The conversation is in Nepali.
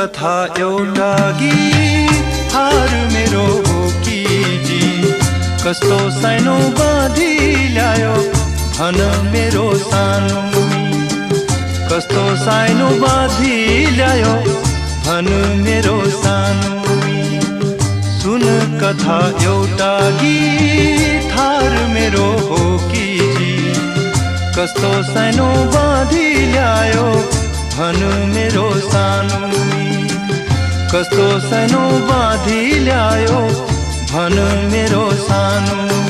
कथा एउटा गीत हार मेरो हो कि जी कस्तो सानो बाँधी ल्यायो भन मेरो सानो कस्तो सानो बाँधी ल्यायो भन मेरो सानो सुन कथा एउटा गीत हार मेरो हो कि जी कस्तो सानो बाँधी ल्यायो भन मेरो सानो कस्तो सानो बाँधी ल्यायो भन मेरो सानो